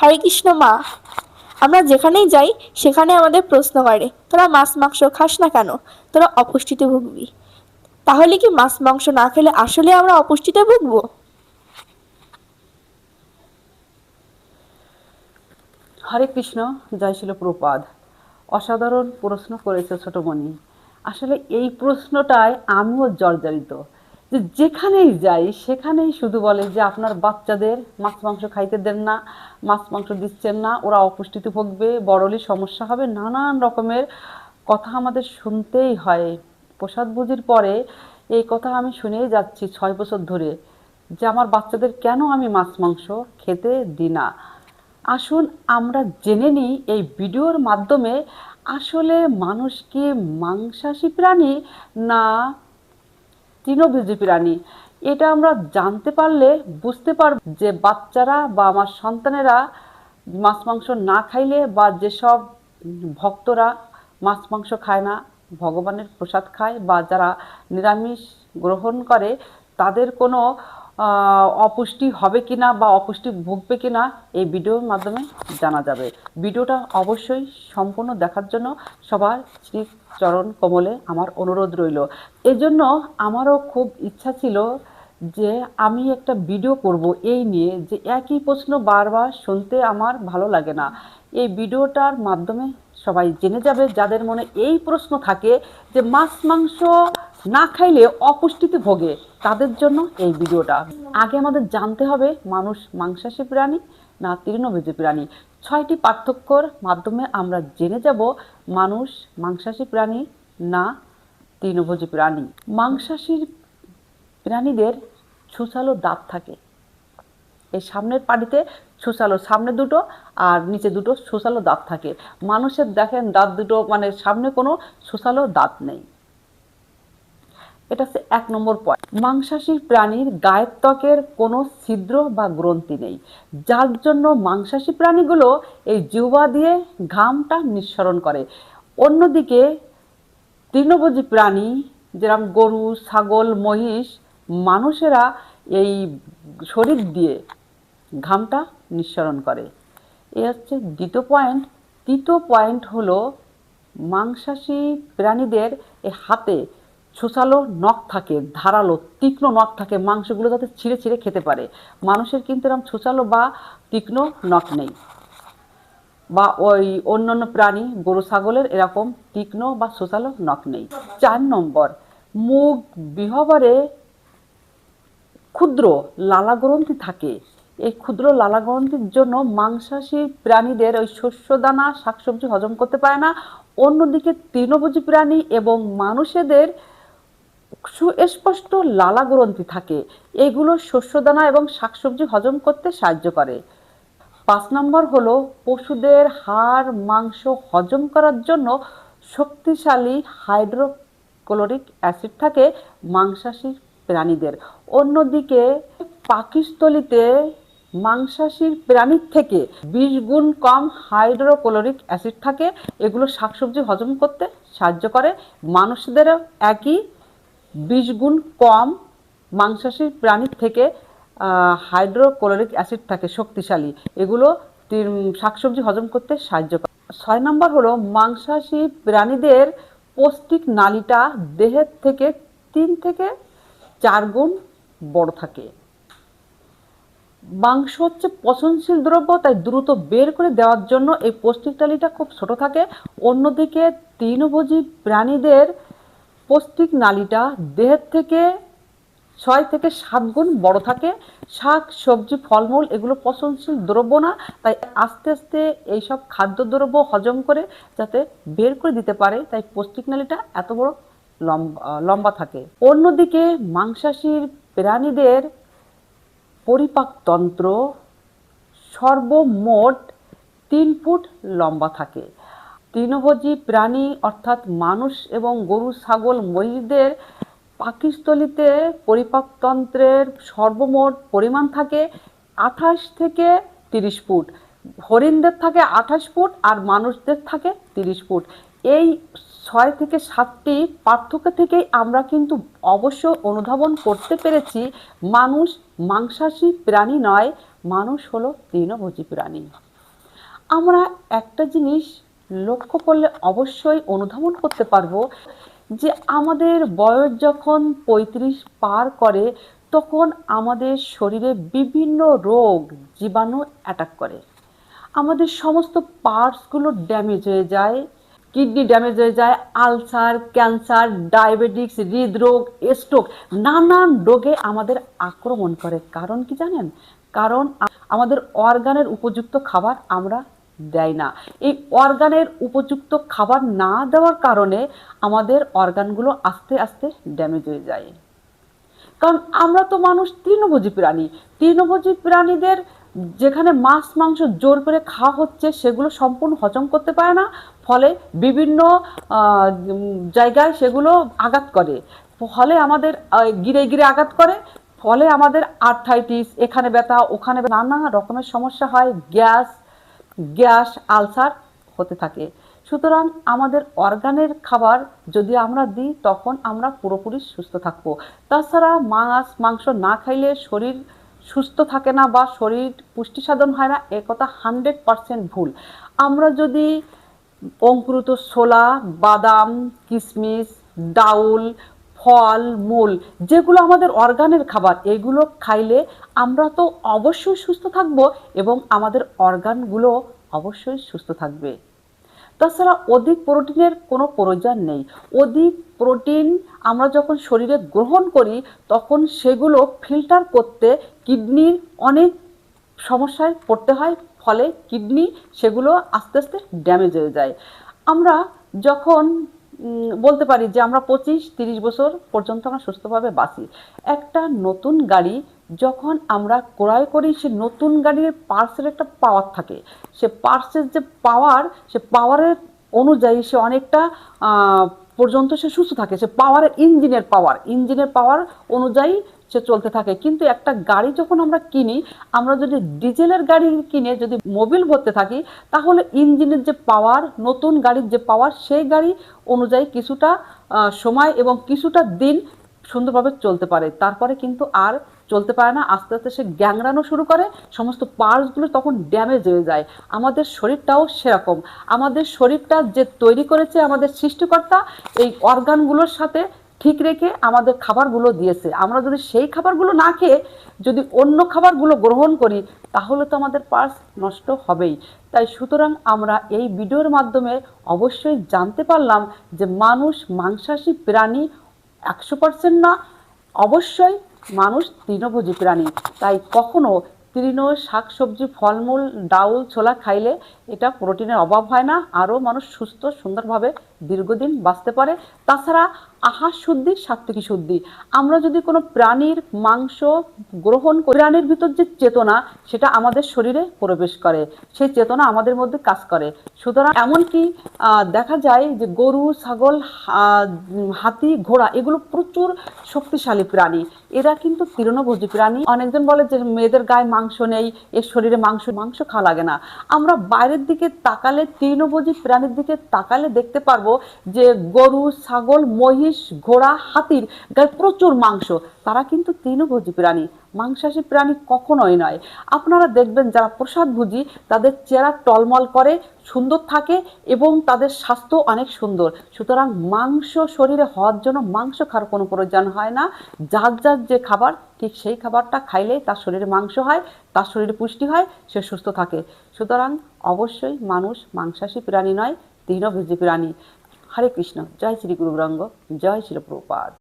হরে কৃষ্ণ মা। আমরা যেখানেই যাই সেখানে আমাদের প্রশ্ন করে, তোরা মাছ মাংস খাস না কেন, তোরা অপুষ্টিতে ভুগবি। তাহলে কি মাছ মাংস না খেলে আসলে আমরা অপুষ্টিতে ভুগবো? হরে কৃষ্ণ, জয় শিল প্রপাদ। অসাধারণ প্রশ্ন করেছে ছোটমণি। আসলে এই প্রশ্নটায় আমিও জর্জরিত, যে যেখানেই যাই সেখানেই শুধু বলে যে আপনার বাচ্চাদের মাছ মাংস খাইতে দেন না, মাছ মাংস দিচ্ছেন না, ওরা অপুষ্টিতে ভুগবে, বড়লি সমস্যা হবে, নানান রকমের কথা আমাদের শুনতেই হয়। প্রসাদ ভোজির পরে এই কথা আমি শুনেই যাচ্ছি 6 বছর ধরে, যে আমার বাচ্চাদের কেন আমি মাছ মাংস খেতে দিই না। আসুন আমরা জেনে নিই এই ভিডিওর মাধ্যমে, আসলে মানুষ কি মাংসাশী প্রাণী না তৃণভোজী প্রাণী। এটা আমরা জানতে পারলে বুঝতে পারব যে বাচ্চারা বা আমার সন্তানেরা মাছ মাংস না খাইলে, বা যেসব ভক্তরা মাছ মাংস খায় না, ভগবানের প্রসাদ খায়, বা যারা নিরামিষ গ্রহণ করে, তাদের কোনো অপুষ্টি হবে কিনা বা অপুষ্টি ভুগবে কিনা এই ভিডিওর মাধ্যমে জানা যাবে। ভিডিওটা অবশ্যই সম্পূর্ণ দেখার জন্য সবার শ্রী চরণ কমলে আমার অনুরোধ রইল। এজন্য আমারও খুব ইচ্ছা ছিল যে আমি একটা ভিডিও করব এই নিয়ে, যে একই প্রশ্ন বারবার শুনতে আমার ভালো লাগে না। এই ভিডিওটার মাধ্যমে সবাই জেনে যাবে, যাদের মনে এই প্রশ্ন থাকে যে মাছ মাংস না খাইলে অপুষ্টিতে ভোগে, তাদের জন্য এই ভিডিওটা। আগে আমাদের জানতে হবে মানুষ মাংসাশী প্রাণী না তৃণভোজী প্রাণী। 6টি পার্থক্যর মাধ্যমে আমরা জেনে যাব মানুষ মাংসাশী প্রাণী না তৃণভোজী প্রাণী। মাংসাশী প্রাণীদের ছুঁচালো দাঁত থাকে। এই সামনের পাটিতে ছুঁচালো, সামনে দুটো আর নিচে দুটো ছুঁচালো দাঁত থাকে। মানুষের দেখেন দাঁত দুটো, মানে সামনে কোনো ছুঁচালো দাঁত নেই। এটা হচ্ছে 1 নম্বর পয়েন্ট। মাংসাশী প্রাণীর গায়ের ত্বকের কোনো ছিদ্র বা গ্রন্থি নেই, যার জন্য মাংসাশী প্রাণীগুলো এই জিহ্বা দিয়ে ঘামটা নিঃসরণ করে। অন্যদিকে তৃণভোজী প্রাণী যেরকম গরু, ছাগল, মহিষ, মানুষেরা এই শরীর দিয়ে ঘামটা নিঃসরণ করে। এ হচ্ছে দ্বিতীয় পয়েন্ট। তৃতীয় পয়েন্ট হলো মাংসাশী প্রাণীদের এই হাতে ছোচালো নখ থাকে, ধারালো তীক্ষ্ণ নখ থাকে, মাংসগুলো যাতে ছিঁড়ে ছিঁড়ে খেতে পারে। মানুষের কিন্তু এরকম ছোচালো বা তীক্ষ্ণ নখ নেই, বা ওই অন্যান্য প্রাণী গরু ছাগলের এরকম তীক্ষ্ণ বা ছোচালো নখ নেই। 4 নম্বর, মুখ বিহবরে ক্ষুদ্র লালাগ্রন্থি থাকে। এই ক্ষুদ্র লালাগ্রন্থির জন্য মাংসাশী প্রাণীদের ওই শস্যদানা শাকসবজি হজম করতে পারে না। অন্যদিকে তৃণভোজী প্রাণী এবং মানুষেদের সুস্পষ্ট লালাগ্রন্থি থাকে, এগুলো শস্যদানা এবং শাকসবজি হজম করতে সাহায্য করে। 5 নম্বর হলো পশুদের হাড় মাংস হজম করার জন্য শক্তিশালী হাইড্রোক্লোরিক অ্যাসিড থাকে মাংসাশী প্রাণীদের। অন্যদিকে পাকস্থলীতে মাংসাশী প্রাণীর থেকে 20 গুণ কম হাইড্রোক্লোরিক অ্যাসিড থাকে, এগুলো শাকসবজি হজম করতে সাহায্য করে। মানুষদেরও একই 20 গুণ কম মাংসাশী প্রাণীর থেকে হাইড্রোক্লোরিক অ্যাসিড থাকে শক্তিশালী, এগুলো শাকসবজি হজম করতে সাহায্য করে। 6 নম্বর হলো মাংসাশী প্রাণীদের পৌষ্টিক নালীটা দেহের থেকে 3 থেকে 4 গুণ বড় থাকে। মাংস হচ্ছে পচনশীল দ্রব্য, তাই দ্রুত বের করে দেওয়ার জন্য এই পৌষ্টিক নালীটা খুব ছোট থাকে। অন্যদিকে তৃণভোজী প্রাণীদের পৌষ্টিক নালীটা দেহের থেকে 6 থেকে 7 গুণ বড় থাকে। শাক সবজি ফলমূল এগুলো পচনশীল দ্রব্য না, তাই আস্তে আস্তে এইসব খাদ্যদ্রব্য হজম করে যাতে বের করে দিতে পারে, তাই পৌষ্টিক নালীটা এত বড় লম্বা থাকে। অন্যদিকে মাংসাশীর প্রাণীদের পরিপাকতন্ত্র সর্বমোট 3 ফুট লম্বা থাকে। তৃণভোজী প্রাণী অর্থাৎ মানুষ এবং গরু ছাগল মহিষদের পাকস্থলীতে পরিপাকতন্ত্রের সর্বমোট পরিমাণ থাকে 28 থেকে 30 ফুট। হরিণদের থাকে 28 ফুট আর মানুষদের থাকে 30 ফুট। এই 6 থেকে 7টি পার্থক্য থেকেই আমরা কিন্তু অবশ্য অনুধাবন করতে পেরেছি মানুষ মাংসাশী প্রাণী নয়, মানুষ হলো তৃণভোজী প্রাণী। আমরা একটা জিনিস লক্ষ্য করলে অবশ্যই অনুধাবন করতে পারবো যে আমাদের বয়স যখন 35 পার করে তখন আমাদের শরীরে বিভিন্ন রোগ জীবাণু অ্যাটাক করে, আমাদের সমস্ত পার্টসগুলো ড্যামেজ হয়ে যায়, কিডনি ড্যামেজ হয়ে যায়, আলসার, ক্যান্সার, ডায়াবেটিক্স, হৃদরোগ, স্ট্রোক, নানান রোগে আমাদের আক্রমণ করে। কারণ কি জানেন? কারণ আমাদের অর্গানের উপযুক্ত খাবার আমরা দেয় না। এই অর্গানের উপযুক্ত খাবার না দেওয়ার কারণে আমাদের অর্গানগুলো আস্তে আস্তে ড্যামেজ হয়ে যায়। কারণ আমরা তো মানুষ তৃণভোজী প্রাণী, তৃণভোজী প্রাণীদের যেখানে মাছ মাংস জোর করে খাওয়া হচ্ছে সেগুলো সম্পূর্ণ হজম করতে পারে না, ফলে বিভিন্ন জায়গায় সেগুলো আঘাত করে, ফলে আমাদের গিরে গিরে আঘাত করে, ফলে আমাদের আর্থাইটিস, এখানে ব্যথা ওখানে নানা রকমের সমস্যা হয়, গ্যাস গ্যাস আলসার হতে থাকে। সুতরাং আমাদের অর্গানের খাবার যদি আমরা দিই তখন আমরা পুরোপুরি সুস্থ থাকবো। তাছাড়া মাছ মাংস না খাইলে শরীর সুস্থ থাকে না বা শরীর পুষ্টি সাধন হয় না, এ কথা 100% ভুল। আমরা যদি অঙ্কুরিত ছোলা, বাদাম, কিশমিশ, ডাউল, ফল মূল, যেগুলো আমাদের অর্গানের খাবার, এগুলো খাইলে আমরা তো অবশ্যই সুস্থ থাকবো এবং আমাদের অর্গানগুলো অবশ্যই সুস্থ থাকবে। তাছাড়া অধিক প্রোটিনের কোনো প্রয়োজন নেই। অধিক প্রোটিন আমরা যখন শরীরে গ্রহণ করি তখন সেগুলো ফিল্টার করতে কিডনির অনেক সমস্যায় পড়তে হয়, ফলে কিডনি সেগুলো আস্তে আস্তে ড্যামেজ হয়ে যায়। আমরা যখন বলতে পারি যে আমরা 25-30 বছর পর্যন্ত আমরা সুস্থভাবে বাঁচি। একটা নতুন গাড়ি যখন আমরা ক্রয় করি, সে নতুন গাড়ির পার্টসের একটা পাওয়ার থাকে, সে পার্টসের যে পাওয়ার, সে পাওয়ারের অনুযায়ী সে অনেকটা পর্যন্ত সে সুস্থ থাকে, সে পাওয়ারের ইঞ্জিনের পাওয়ার অনুযায়ী সে চলতে থাকে। কিন্তু একটা গাড়ি যখন আমরা কিনি, আমরা যদি ডিজেলের গাড়ি কিনে যদি মোবিল ভরতে থাকি তাহলে ইঞ্জিনের যে পাওয়ার, নতুন গাড়ির যে পাওয়ার, সেই গাড়ি অনুযায়ী কিছুটা সময় এবং কিছুটা দিন সুন্দরভাবে চলতে পারে, তারপরে কিন্তু আর চলতে পারে না, আস্তে আস্তে সে গ্যাংরানো শুরু করে, সমস্ত পার্টসগুলো তখন ড্যামেজ হয়ে যায়। আমাদের শরীরটাও সেরকম, আমাদের শরীরটা যে তৈরি করেছে আমাদের সৃষ্টিকর্তা, এই অর্গানগুলোর সাথে ঠিক রেখে আমাদের খাবারগুলো দিয়েছে। আমরা যদি সেই খাবারগুলো না খেয়ে যদি অন্য খাবারগুলো গ্রহণ করি তাহলে তো আমাদের পার্টস নষ্ট হবেই। তাই সুতরাং আমরা এই ভিডিওর মাধ্যমে অবশ্যই জানতে পারলাম যে মানুষ মাংসাশী প্রাণী 100% না, অবশ্যই মানুষ তৃণভোজী প্রাণী। তাই কখনো তৃণ শাকসবজি ফলমূল ডাউল ছোলা খাইলে এটা প্রোটিনের অভাব হয় না, আরও মানুষ সুস্থ সুন্দরভাবে দীর্ঘদিন বাঁচতে পারে। তাছাড়া আহার শুদ্ধি সাত্ত্বিকী শুদ্ধি, আমরা যদি কোনো প্রাণীর মাংস গ্রহণ করি, প্রাণীর ভিতর যে চেতনা সেটা আমাদের শরীরে প্রবেশ করে, সেই চেতনা আমাদের মধ্যে কাজ করে। সুতরাং এমনকি দেখা যায় যে গরু ছাগল হাতি ঘোড়া এগুলো প্রচুর শক্তিশালী প্রাণী, এরা কিন্তু তৃণভোজী প্রাণী। অনেকজন বলে যে মেয়েদের গায়ে মাংস নেই, এর শরীরে মাংস খাওয়া লাগে না। আমরা বাইরের দিকে তাকালে, তৃণভোজী প্রাণীর দিকে তাকালে দেখতে পারবো যে গরু ছাগল মহিষ ঘোড়া হাতির গায়ে প্রচুর মাংস, তারা কিন্তু তৃণভোজী প্রাণী, মাংসাশী প্রাণী কখনোই নয়। আপনারা দেখবেন যারা প্রসাদভোজী তাদের চেহারা টলমল করে, সুন্দর থাকে এবং তাদের স্বাস্থ্য অনেক সুন্দর। সুতরাং মাংস শরীরে হওয়ার জন্য মাংস খাওয়ার কোনো প্রয়োজন হয় না। যার যার যে খাবার ঠিক সেই খাবারটা খাইলে তার শরীরে মাংস হয়, তার শরীরে পুষ্টি হয়, সে সুস্থ থাকে। সুতরাং অবশ্যই মানুষ মাংসাশী প্রাণী নয়, তৃণভোজী প্রাণী। হরে কৃষ্ণ। জয় শ্রী গুরু গৌরাঙ্গ, জয় শ্রী প্রভুপাদ।